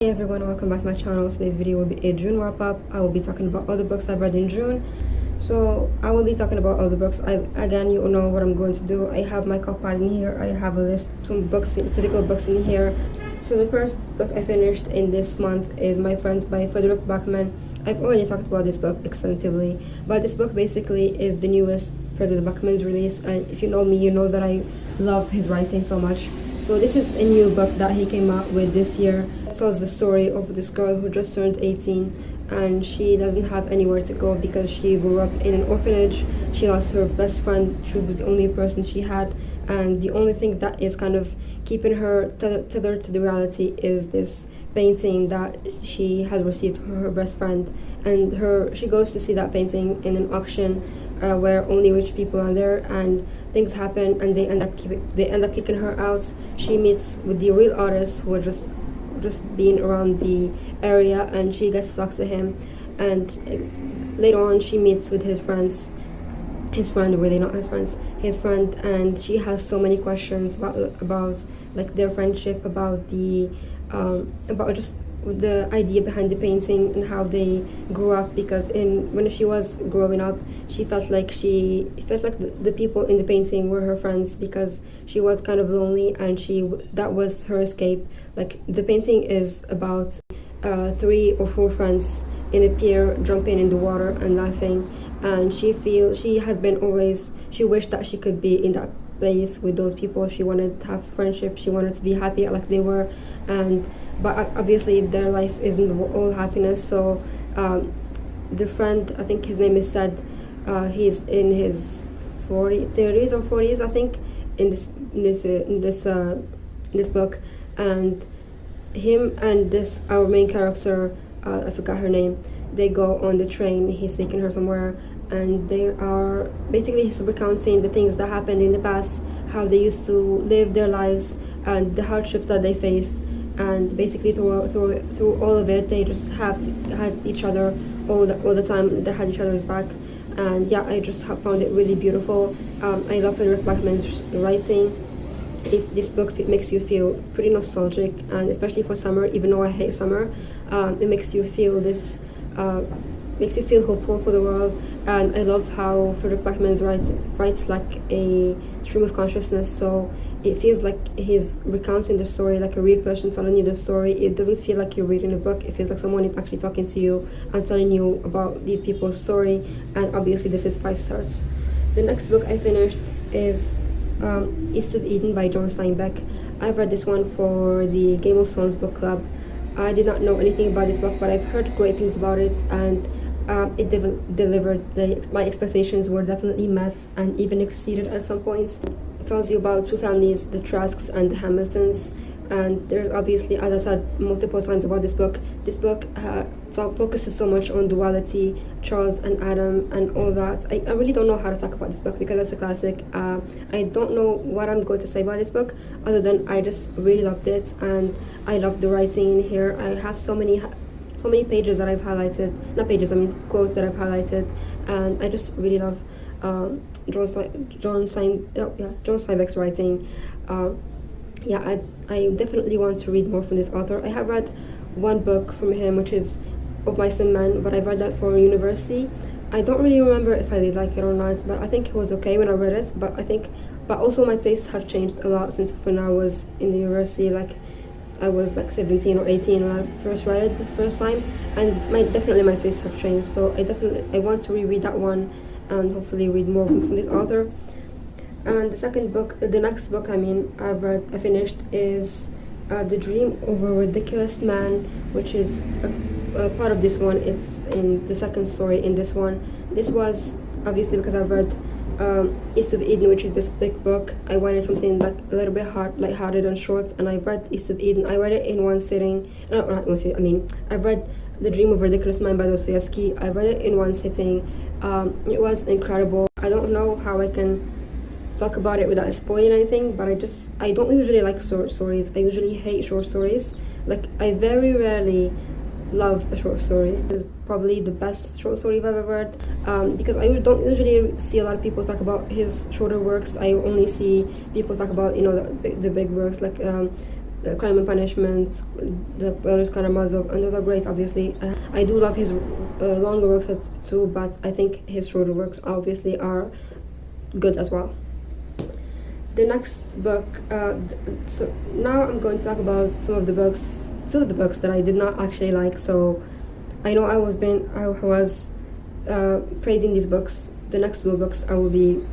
Hey everyone, welcome back to my channel. Today's video will be a June wrap up. I will be talking about all the books I've read in June. So I will be talking about all the books. Again, you know what I'm going to do. I have my copy in here. I have a list, some books, physical books in here. So the first book I finished in this month is My Friends by Frederick Backman. I've already talked about this book extensively, but this book basically is the newest Frederick Backman's release. And if you know me, you know that I love his writing so much. So this is a new book that he came out with this year. It tells the story of this girl who just turned 18 and she doesn't have anywhere to go because she grew up in an orphanage. She lost her best friend. She was the only person she had, and the only thing that is kind of keeping her tethered to the reality is this painting that she has received from her best friend. And she goes to see that painting in an auction where only rich people are there, and things happen and they end up kicking her out. She meets with the real artist who are just being around the area, and she gets to talk to him. And later on she meets with his friend, really not his friends, his friend, and she has so many questions about like their friendship, about just the idea behind the painting and how they grew up, because when she was growing up she felt like the people in the painting were her friends, because she was kind of lonely and that was her escape. Like the painting is about 3 or 4 friends in a pier jumping in the water and laughing, and she wished that she could be in that place with those people. She wanted to have friendship, she wanted to be happy like they were, but obviously their life isn't all happiness. So the friend, I think his name is Said, he's in his 30s or 40s, I think, in this book, and him and our main character, I forgot her name, they go on the train. He's taking her somewhere, and they are basically he's recounting the things that happened in the past, how they used to live their lives and the hardships that they faced. And basically through all of it, they just had each other all the time. They had each other's back, and yeah, I just have found it really beautiful. I love Frederick Backman's writing. If this book makes you feel pretty nostalgic, and especially for summer, even though I hate summer, it makes you feel hopeful for the world. And I love how Frederick Backman writes like a stream of consciousness, so it feels like he's recounting the story like a real person telling you the story. It doesn't feel like you're reading a book, it feels like someone is actually talking to you and telling you about these people's story. And obviously this is 5 stars. The next book I finished is East of Eden by John Steinbeck. I've read this one for the Game of Thrones book club. I did not know anything about this book, but I've heard great things about it, and it delivered. My expectations were definitely met and even exceeded at some points. It tells you about 2 families, the Trasks and the Hamiltons, and there's obviously, as I said multiple times about this book focuses so much on duality, Charles and Adam and all that. I really don't know how to talk about this book because it's a classic. I don't know what I'm going to say about this book other than I just really loved it, and I love the writing in here. I have so many pages that I've highlighted, not pages, I mean quotes that I've highlighted, and I just really love John Steinbeck's writing. I definitely want to read more from this author. I have read one book from him, which is Of Mice and Men, but I read that for university. I don't really remember if I did like it or not, but I think it was okay when I read it. But also my tastes have changed a lot since when I was in the university. Like I was like 17 or 18 when I first read it the first time, and definitely my tastes have changed. So I want to reread that one and hopefully read more from this author. And the next book I finished is The Dream of a Ridiculous Man, which is a part of this one. It's in the second story in this one. This was obviously because I've read East of Eden, which is this big book. I wanted something like a little bit lighthearted and short, and I've read East of Eden. I read it in one sitting. Not one sitting. I mean, I've read The Dream of a Ridiculous Man by Dostoevsky. I read it in one sitting. It was incredible. I don't know how I can talk about it without spoiling anything, but I don't usually like short stories. I usually hate short stories. Like I very rarely love a short story. This is probably the best short story I've ever read, because I don't usually see a lot of people talk about his shorter works. I only see people talk about the big works like Crime and Punishment, The Brothers Karamazov, and those are great. Obviously, I do love his longer works too, but I think his shorter works obviously are good as well. The next book, so now I'm going to talk about two of the books that I did not actually like. So I know I was praising these books. The next two books I will be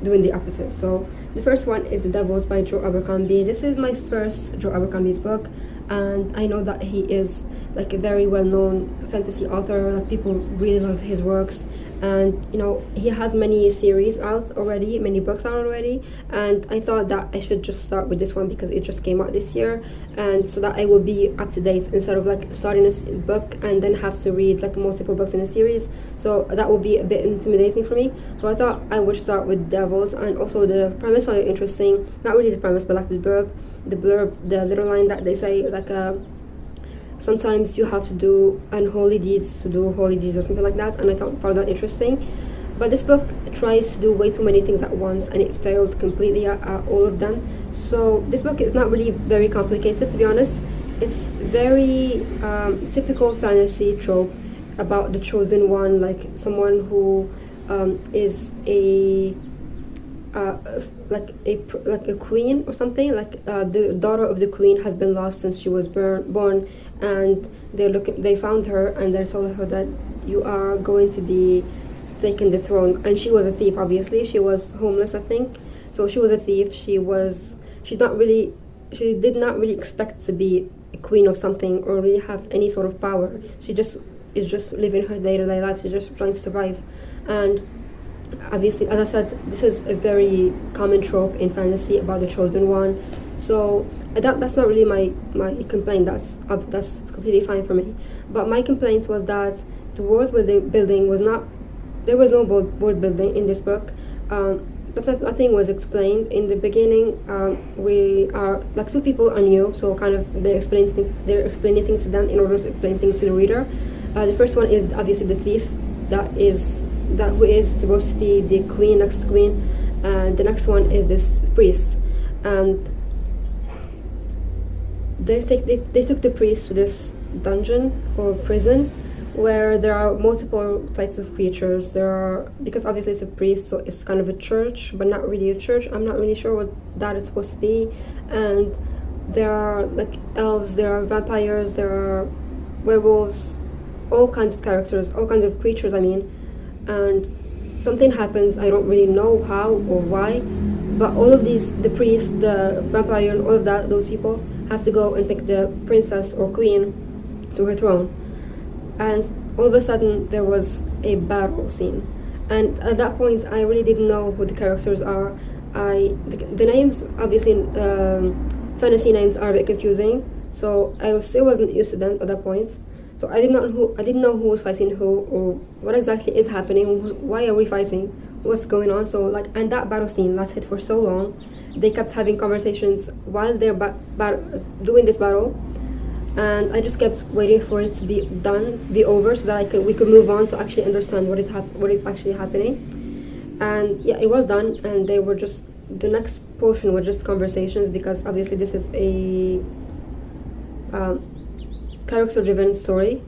doing the opposite. So the first one is The Devils by Joe Abercrombie. This is my first Joe Abercrombie's book, and I know that he is like a very well-known fantasy author. Like, people really love his works, and you know, he has many series out already, many books out already, and I thought that I should just start with this one because it just came out this year, and so that I will be up to date instead of like starting a book and then have to read like multiple books in a series. So that would be a bit intimidating for me. So I thought I would start with Devils, and also the premise are interesting. Not really the premise, but like the blurb, the little line that they say, like sometimes you have to do unholy deeds to do holy deeds or something like that, and I found that interesting. But this book tries to do way too many things at once, and it failed completely at all of them. So this book is not really very complicated, to be honest. It's very typical fantasy trope about the chosen one, like someone who is like a queen or something. Like the daughter of the queen has been lost since she was born, and they found her, and they told her that you are going to be taking the throne. And she was a thief. Obviously, she was homeless, I think. So she was a thief. She did not really expect to be a queen of something or really have any sort of power. She is just living her day-to-day life. She's just trying to survive. And obviously, as I said, this is a very common trope in fantasy about the chosen one. So that's not really my complaint. That's completely fine for me. But my complaint was that the world building was not. There was no world building in this book. Nothing was explained in the beginning. We are like, two people are new, so kind of they're explaining things to them in order to explain things to the reader. The first one is obviously the thief who is supposed to be the queen, next queen, and the next one is this priest. And they took the priest to this dungeon or prison where there are multiple types of creatures. Because obviously it's a priest, so it's kind of a church, but not really a church. I'm not really sure what that is supposed to be. And there are like elves, there are vampires, there are werewolves, all kinds of characters, all kinds of creatures, I mean. And something happens, I don't really know how or why, but all of these, the priest, the vampire, and all of those people have to go and take the princess or queen to her throne. And all of a sudden there was a battle scene, and at that point I really didn't know who the characters are. The names, obviously, fantasy names are a bit confusing, so I still wasn't used to them at that point. So I didn't know who was fighting who, or what exactly is happening, why are we fighting, what's going on. So like, and that battle scene lasted for so long. They kept having conversations while they're doing this battle, and I just kept waiting for it to be done, to be over, so that we could move on to actually understand what is actually happening. And yeah, it was done, and the next portion was just conversations, because obviously this is a character-driven story.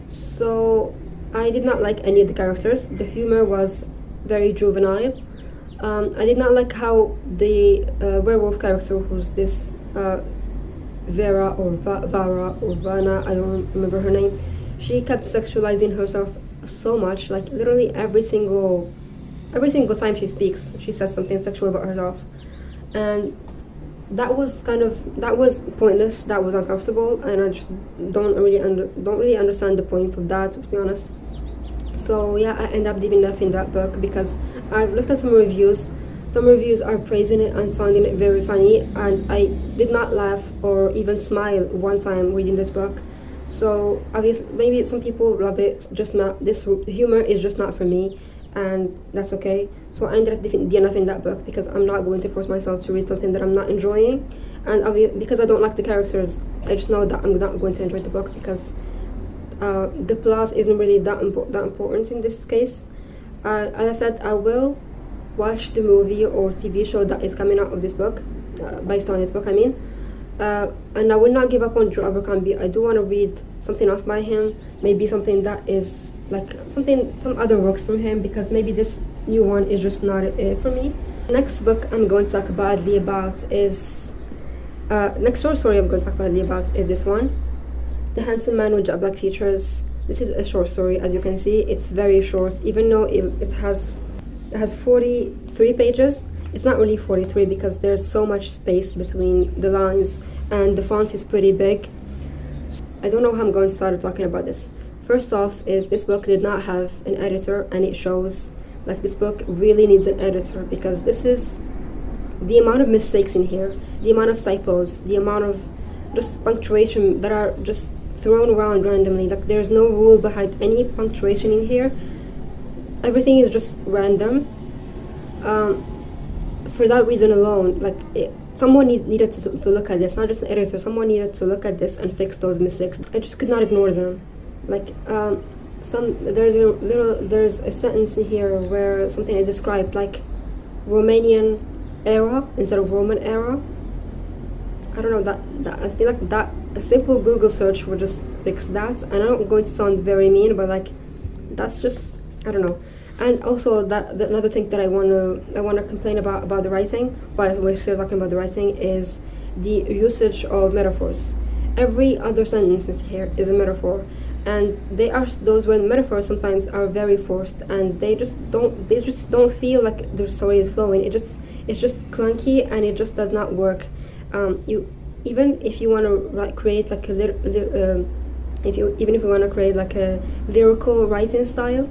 So I did not like any of the characters. The humor was very juvenile. I did not like how the werewolf character, who's this Vera or Vara or Vana, I don't remember her name, she kept sexualizing herself so much. Like literally every single time she speaks, she says something sexual about herself, and that was pointless. That was uncomfortable, and I just don't really understand the point of that, to be honest. So yeah, I end up leaving that in that book because I've looked at some reviews. Some reviews are praising it and finding it very funny, and I did not laugh or even smile one time reading this book. So obviously, maybe some people love it, just not, this humor is just not for me, and that's okay. So I ended up DNFing that book because I'm not going to force myself to read something that I'm not enjoying, and because I don't like the characters, I just know that I'm not going to enjoy the book, because the plot isn't really that important in this case. As I said, I will watch the movie or TV show that is coming out of this book, based on this book, I mean. and I will not give up on Joe Abercrombie. I do want to read something else by him, maybe something that is like some other works from him, because maybe this new one is just not it for me. Next book I'm going to talk badly about is next short story I'm going to talk badly about is this one, The Handsome Man with Jet Black Features. This is a short story. As you can see, it's very short, even though it has 43 pages. It's not really 43 because there's so much space between the lines and the font is pretty big. I don't know how I'm going to start talking about this. First off is this book did not have an editor, and it shows. Like, this book really needs an editor, because this is the amount of mistakes in here, the amount of typos, the amount of just punctuation that are just thrown around randomly. Like, there's no rule behind any punctuation in here. Everything is just random. For that reason alone, like, someone needed to look at this, not just an editor. Someone needed to look at this and fix those mistakes. I just could not ignore them. Like, there's a sentence in here where something is described like Romanian era instead of Roman era. I don't know, that I feel like that a simple Google search would just fix that. And I'm going to sound very mean, but like, that's just, I don't know. And also another thing that I wanna complain about the writing, while we're still talking about the writing, is the usage of metaphors. Every other sentence here is a metaphor, and those when metaphors sometimes are very forced, and they just don't feel like the story is flowing. It's just clunky, and it just does not work. Even if you want to create like if you want to create like a lyrical writing style,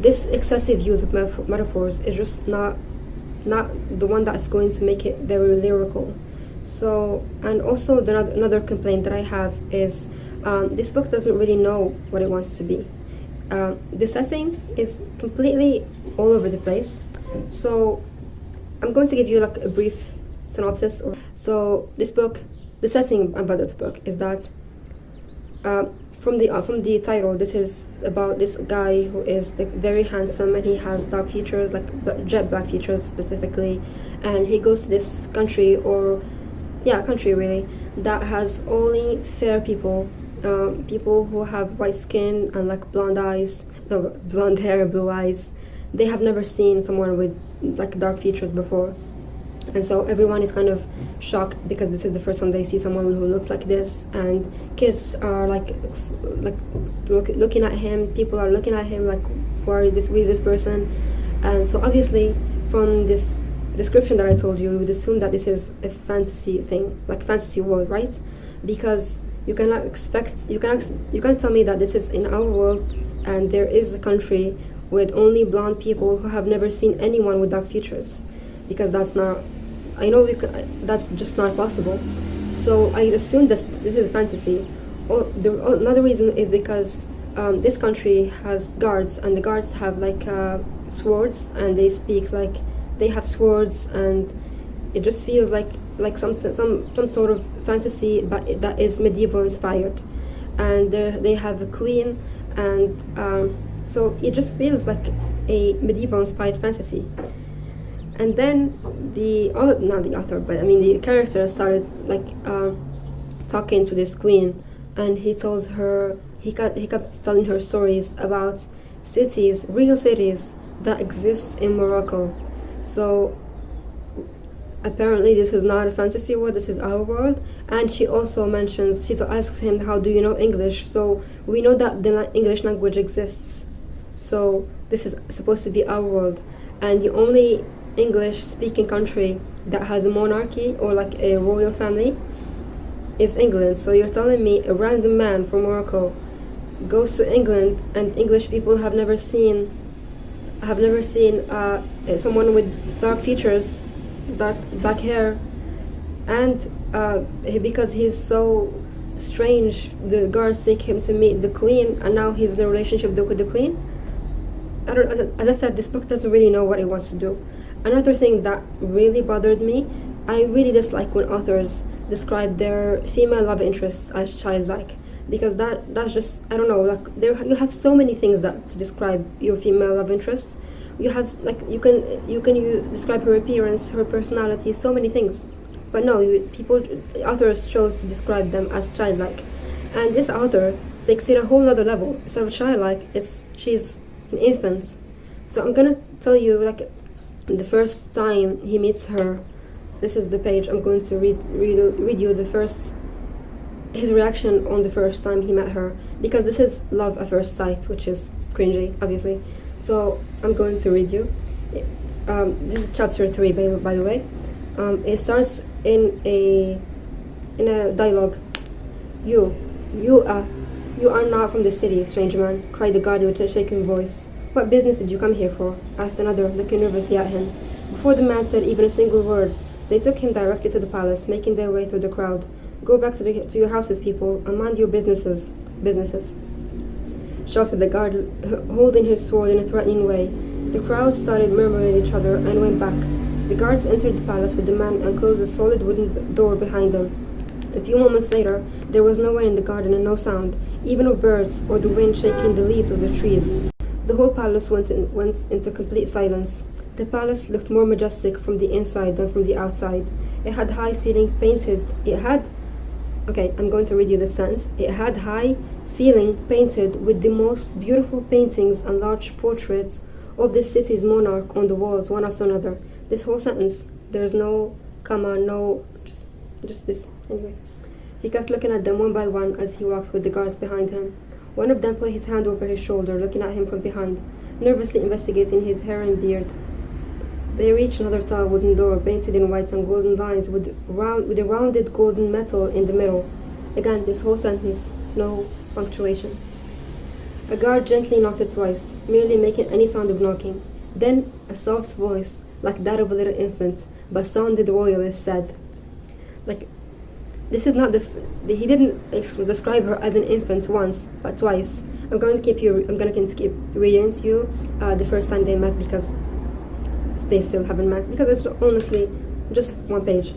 this excessive use of metaphors is just not the one that's going to make it very lyrical. So, and also another complaint that I have is this book doesn't really know what it wants to be. The setting is completely all over the place. So I'm going to give you like a brief synopsis. So this book, the setting about this book is that from the title, this is about this guy who is like very handsome, and he has dark features, like jet black features specifically, and he goes to this country, or country really, that has only fair people, people who have white skin and like blonde hair, blue eyes. They have never seen someone with like dark features before. And so everyone is kind of shocked, because this is the first time they see someone who looks like this, and kids are looking at him. People are looking at him like, who is this person? And so obviously from this description that I told you, you would assume that this is a fantasy thing, like fantasy world, right? Because you cannot tell me that this is in our world and there is a country with only blonde people who have never seen anyone with dark features, because that's just not possible. So I assume this is fantasy. Another reason is because this country has guards, and the guards have like swords, and they speak like they have swords, and it just feels like some sort of fantasy, but that is medieval inspired. And they have a queen, and so it just feels like a medieval inspired fantasy. And then not the author, but I mean the character started like talking to this queen, and he kept telling her stories about real cities that exist in Morocco. So apparently this is not a fantasy world, this is our world. And she also asks him, how do you know English? So we know that the English language exists, so this is supposed to be our world. And the only English speaking country that has a monarchy or like a royal family is England. So you're telling me a random man from Morocco goes to England, and English people have never seen someone with dark features, black hair, and because he's so strange, the guards take him to meet the queen, and now he's in a relationship with the queen. As I said, this book doesn't really know what it wants to do. Another thing that really bothered me, I really dislike when authors describe their female love interests as childlike, because that's just, I don't know, like you have so many things to describe your female love interests. You have like you can describe her appearance, her personality, so many things. But no, authors chose to describe them as childlike. And this author takes it a whole other level. Instead of childlike, she's an infant. So I'm gonna tell you, like, the first time he meets her. This is the page. I'm going to read you his reaction on the first time he met her, because this is love at first sight, which is cringy, obviously. So I'm going to read you. This is chapter 3, by the way. It starts in a dialogue. You are not from the city, strange man, cried the guard with a shaking voice. What business did you come here for? Asked another, looking nervously at him. Before the man said even a single word, they took him directly to the palace, making their way through the crowd. Go back to your houses, people, and mind your businesses, shouted the guard, holding his sword in a threatening way. The crowd started murmuring at each other and went back. The guards entered the palace with the man and closed a solid wooden door behind them. A few moments later, there was no one in the garden and no sound, even of birds or the wind shaking the leaves of the trees. The whole palace went into complete silence. The palace looked more majestic from the inside than from the outside. It had high ceiling painted. I'm going to read you this sentence. It had high ceiling painted with the most beautiful paintings and large portraits of the city's monarch on the walls, one after another. This whole sentence, there's no comma, no, just this. Anyway, he kept looking at them one by one as he walked with the guards behind him. One of them put his hand over his shoulder, looking at him from behind, nervously investigating his hair and beard. They reached another tall wooden door, painted in white and golden lines with a rounded golden metal in the middle. Again, this whole sentence, no punctuation. A guard gently knocked it twice, merely making any sound of knocking. Then a soft voice, like that of a little infant, but sounded royalist, said, like, this is not he didn't describe her as an infant once, but twice. I'm going to keep reading to you the first time they met, because they still haven't met, because it's honestly just one page.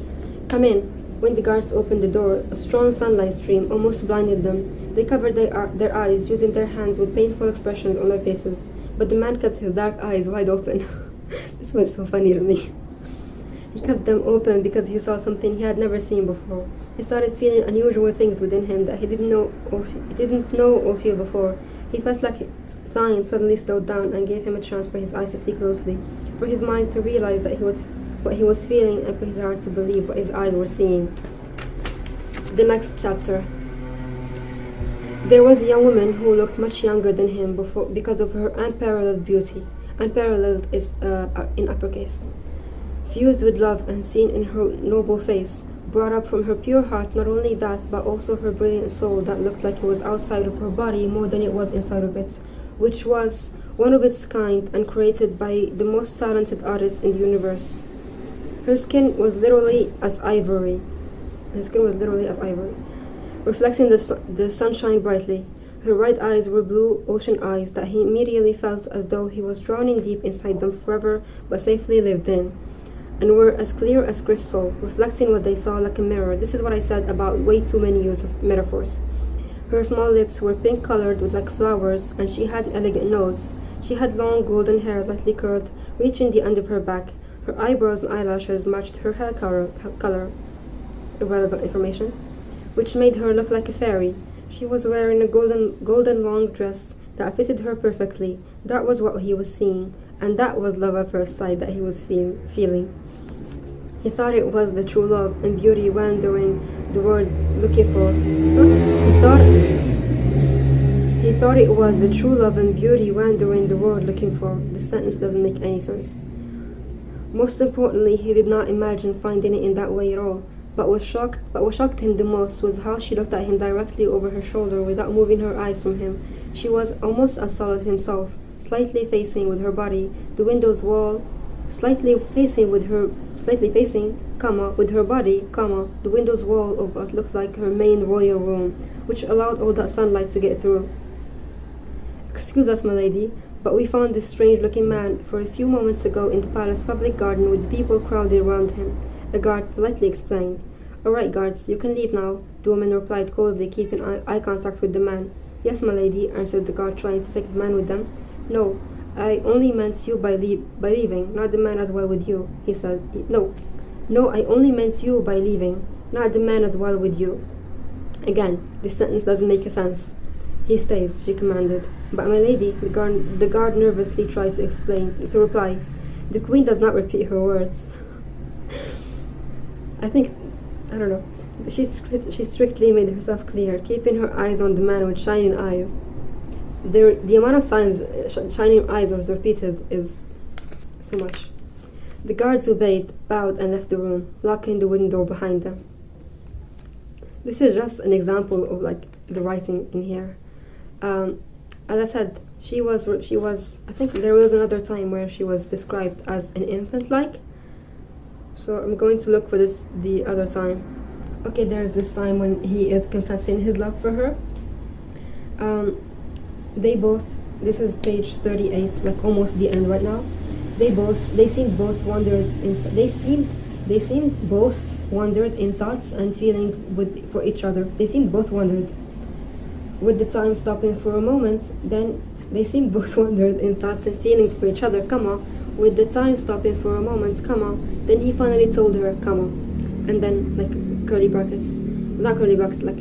Come in. When the guards opened the door, a strong sunlight stream almost blinded them. They covered their eyes, using their hands with painful expressions on their faces. But the man kept his dark eyes wide open. This was so funny to me. He kept them open because he saw something he had never seen before. He started feeling unusual things within him that he didn't know or feel before. He felt like time suddenly slowed down and gave him a chance for his eyes to see closely, for his mind to realize what he was feeling, and for his heart to believe what his eyes were seeing. The next chapter. There was a young woman who looked much younger than him before because of her unparalleled beauty. Unparalleled is in uppercase. Fused with love and seen in her noble face, brought up from her pure heart not only that, but also her brilliant soul that looked like it was outside of her body more than it was inside of it, which was one of its kind and created by the most talented artist in the universe. Her skin was literally as ivory. Reflecting the sunshine brightly. Her bright eyes were blue ocean eyes that he immediately felt as though he was drowning deep inside them forever, but safely lived in, and were as clear as crystal, reflecting what they saw like a mirror. This is what I said about way too many use of metaphors. Her small lips were pink-colored with like flowers, and she had an elegant nose. She had long golden hair, lightly curled, reaching the end of her back. Her eyebrows and eyelashes matched her hair color. Irrelevant information. Which made her look like a fairy. She was wearing a golden long dress that fitted her perfectly. That was what he was seeing, and that was love at first sight that he was feeling. He thought it was the true love and beauty wandering the world looking for. He thought it was the true love and beauty wandering the world looking for. The sentence doesn't make any sense. Most importantly, he did not imagine finding it in that way at all. But what shocked him the most was how she looked at him directly over her shoulder without moving her eyes from him. She was almost as tall as himself, slightly facing with her body the window's wall, slightly facing, with her body, the window's wall of what looked like her main royal room, which allowed all that sunlight to get through. Excuse us, my lady, but we found this strange-looking man for a few moments ago in the palace public garden with people crowded around him. The guard politely explained. All right, guards, you can leave now, the woman replied coldly, keeping eye contact with the man. Yes, my lady, answered the guard, trying to take the man with them. No, I only meant you by leaving, not the man as well with you, he said. No, No, I only meant you by leaving, not the man as well with you. Again, this sentence doesn't make a sense. He stays, she commanded. But my lady, the guard nervously tried to reply. The queen does not repeat her words. I don't know. She strictly made herself clear, keeping her eyes on the man with shining eyes. The amount of times shining eyes was repeated is too much. The guards obeyed, bowed, and left the room, locking the wooden door behind them. This is just an example of like the writing in here. As I said, she was. I think there was another time where she was described as an infant-like. So I'm going to look for this the other time. Okay, there's this time when he is confessing his love for her. This is page 38, like almost the end right now. They seemed both wondered in thoughts and feelings for each other. They seemed both wondered. With the time stopping for a moment, then they seemed both wondered in thoughts and feelings for each other, with the time stopping for a moment, then he finally told her, and then like curly brackets, not curly brackets, like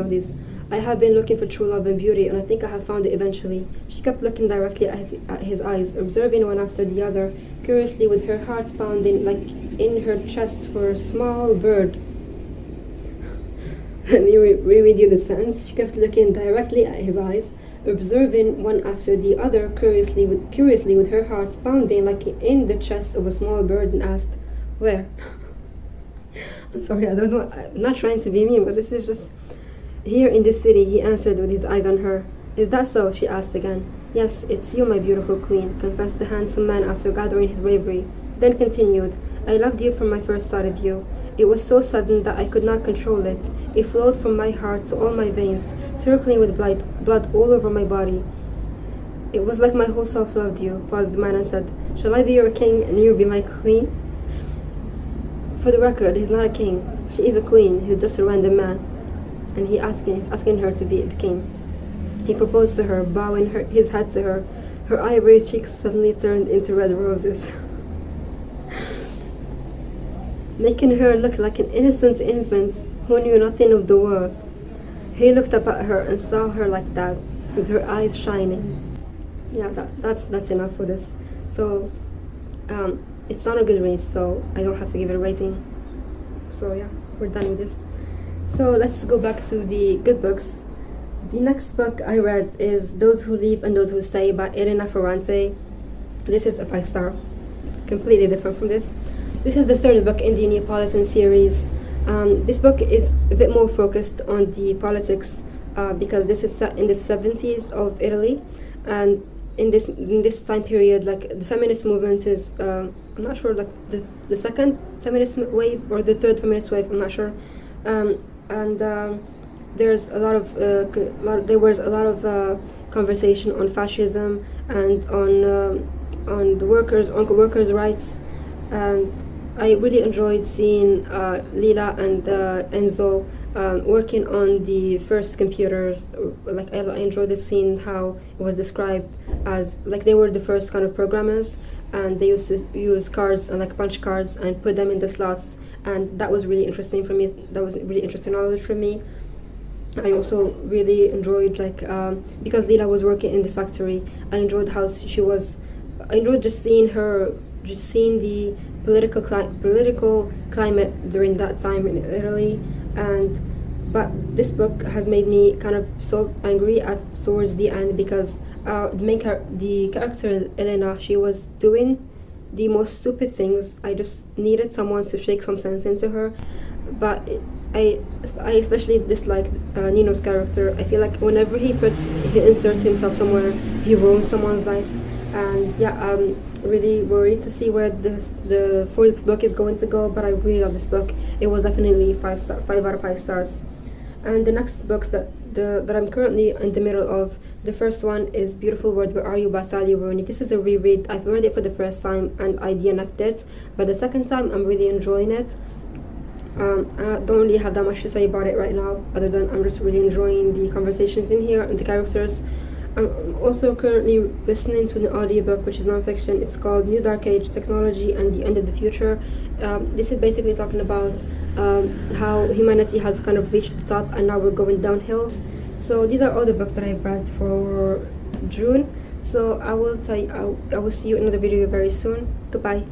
these. I have been looking for true love and beauty, and I think I have found it eventually. She kept looking directly at his eyes, observing one after the other, curiously, with her heart pounding like in her chest for a small bird. Let me reread you the sentence. She kept looking directly at his eyes, observing one after the other, curiously with her heart pounding like in the chest of a small bird, and asked, "Where?" I'm sorry, I don't know. I'm not trying to be mean, but this is just. Here in this city, he answered with his eyes on her. Is that so? She asked again. Yes, it's you, my beautiful queen, confessed the handsome man after gathering his bravery. Then continued, I loved you from my first sight of you. It was so sudden that I could not control it. It flowed from my heart to all my veins, circling with blood all over my body. It was like my whole self loved you, paused the man and said, Shall I be your king and you be my queen? For the record, he's not a king. She is a queen. He's just a random man. And he's asking her to be the king. He proposed to her, bowing his head to her. Her ivory cheeks suddenly turned into red roses, making her look like an innocent infant who knew nothing of the world. He looked up at her and saw her like that, with her eyes shining. Yeah, that's enough for this. So, it's not a good read, so I don't have to give it a rating. So yeah, we're done with this. So let's go back to the good books. The next book I read is Those Who Leave and Those Who Stay by Elena Ferrante. This is a 5-star, completely different from this. This is the third book in the Neapolitan series. This book is a bit more focused on the politics because this is set in the 70s of Italy, and in this time period, like the feminist movement is I'm not sure, like the second feminist wave or the third feminist wave, I'm not sure. There's a lot of conversation on fascism and on workers' rights, and I really enjoyed seeing Lila and Enzo working on the first computers. Like I enjoyed the scene how it was described as like they were the first kind of programmers, and they used to use cards and like punch cards and put them in the slots. And that was really interesting for me. That was really interesting knowledge for me. I also really enjoyed because Lila was working in this factory. I enjoyed how she was. I enjoyed just seeing the political climate during that time in Italy. But this book has made me kind of so angry towards the end because the character Elena, she was doing the most stupid things. I just needed someone to shake some sense into her. But I especially dislike Nino's character. I feel like whenever he inserts himself somewhere, he ruins someone's life. And yeah, I'm really worried to see where the fourth book is going to go. But I really love this book. It was definitely 5 out of 5 stars. And the next books that I'm currently in the middle of, the first one is Beautiful World, Where Are You by Sally Rooney. This is a reread. I've read it for the first time and I DNF'd it, but the second time I'm really enjoying it. I don't really have that much to say about it right now, other than I'm just really enjoying the conversations in here and the characters. I'm also currently listening to an audiobook which is nonfiction. It's called New Dark Age Technology and the End of the Future. This is basically talking about how humanity has kind of reached the top and now we're going downhill. So these are all the books that I've read for June. So I will see you in another video very soon. Goodbye.